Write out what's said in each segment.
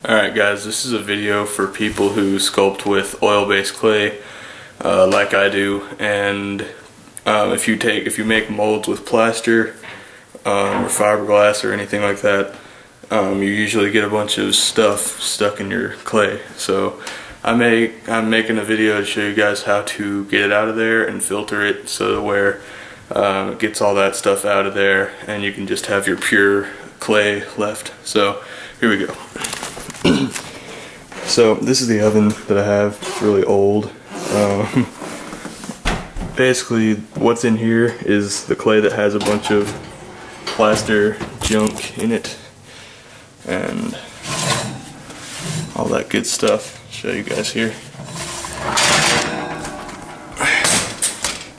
Alright guys, this is a video for people who sculpt with oil-based clay like I do, and if you make molds with plaster or fiberglass or anything like that, you usually get a bunch of stuff stuck in your clay. So I'm making a video to show you guys how to get it out of there and filter it so where it gets all that stuff out of there and you can just have your pure clay left. So here we go. So this is the oven that I have. It's really old. Basically what's in here is the clay that has a bunch of plaster junk in it and all that good stuff. I'll show you guys here.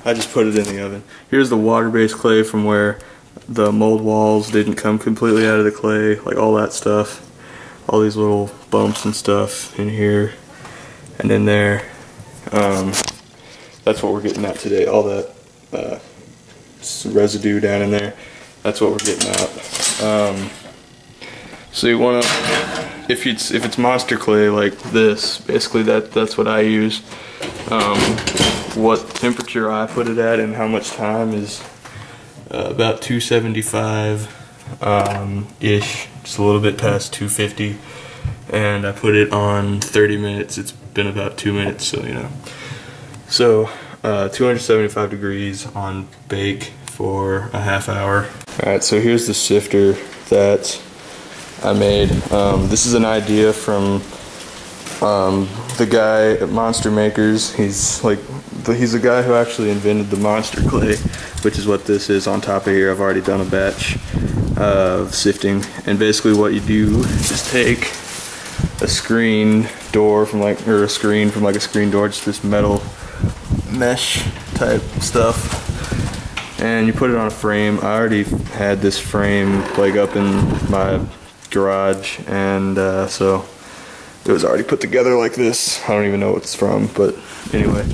I just put it in the oven. Here's the water-based clay from where the mold walls didn't come completely out of the clay, like all that stuff. All these little bumps and stuff in here and in there. That's what we're getting at today. All that residue down in there. That's what we're getting at. So you want to, if it's monster clay like this, basically that's what I use. What temperature I put it at and how much time is about 275 ish, just a little bit past 250, and I put it on 30 minutes. It's been about 2 minutes, so you know. So 275 degrees on bake for a half hour. Alright, so here's the sifter that I made. This is an idea from the guy at Monster Makers. He's the guy who actually invented the monster clay, which is what this is on top of here. I've already done a batch of sifting, and basically what you do is take a screen door from like a screen door, just this metal mesh type stuff, and you put it on a frame. I already had this frame like up in my garage, and so it was already put together like this. I don't even know what it's from, but anyway.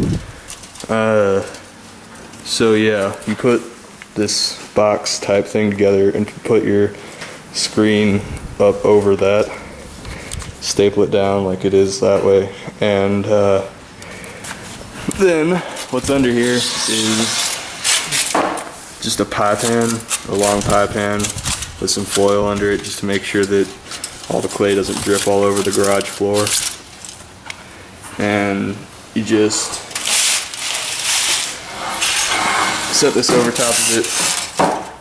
So yeah, you put this box type thing together and put your screen up over that, staple it down like it is that way, and then what's under here is just a pie pan, a long pie pan with some foil under it just to make sure that all the clay doesn't drip all over the garage floor. And you just set this over top of it,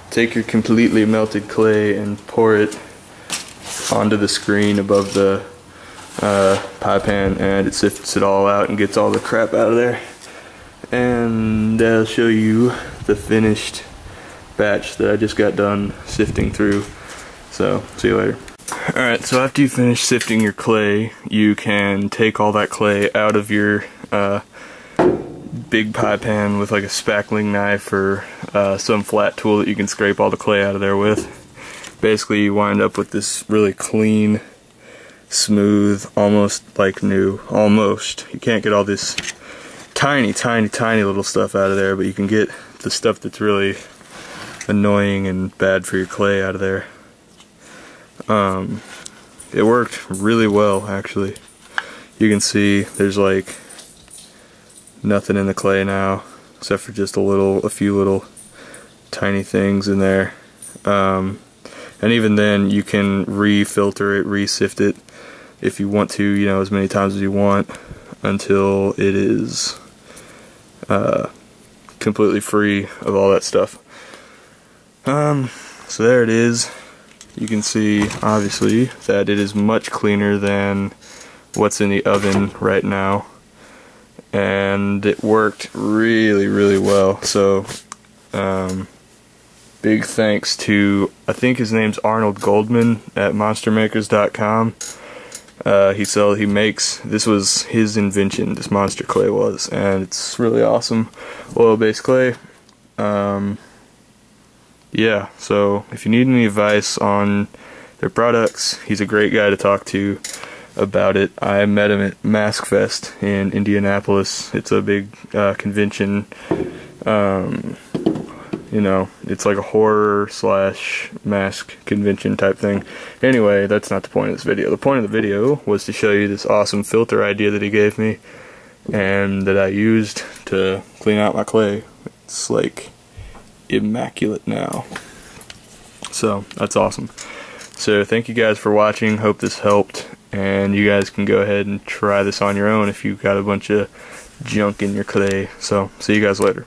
take your completely melted clay and pour it onto the screen above the pie pan, and it sifts it all out and gets all the crap out of there. And I'll show you the finished batch that I just got done sifting through. So see you later. Alright, so after you finish sifting your clay, you can take all that clay out of your big pie pan with like a spackling knife or some flat tool that you can scrape all the clay out of there with. Basically you wind up with this really clean, smooth, almost like new. Almost. You can't get all this tiny little stuff out of there, but you can get the stuff that's really annoying and bad for your clay out of there. It worked really well, actually. You can see there's like nothing in the clay now except for just a few little tiny things in there. And even then you can re-filter it, re-sift it if you want to, you know, as many times as you want until it is completely free of all that stuff. So there it is. You can see obviously that it is much cleaner than what's in the oven right now, and it worked really well. So big thanks to, I think his name's Arnold Goldman at monstermakers.com. He makes, this was his invention, this monster clay was, and it's really awesome oil-based clay. Yeah, so if you need any advice on their products, he's a great guy to talk to about it. I met him at Mask Fest in Indianapolis. It's a big convention you know, it's like a horror slash mask convention type thing. Anyway, that's not the point of this video. The point of the video was to show you this awesome filter idea that he gave me and that I used to clean out my clay. It's like immaculate now. So that's awesome. So thank you guys for watching. Hope this helped, and you guys can go ahead and try this on your own if you've got a bunch of junk in your clay. So see you guys later.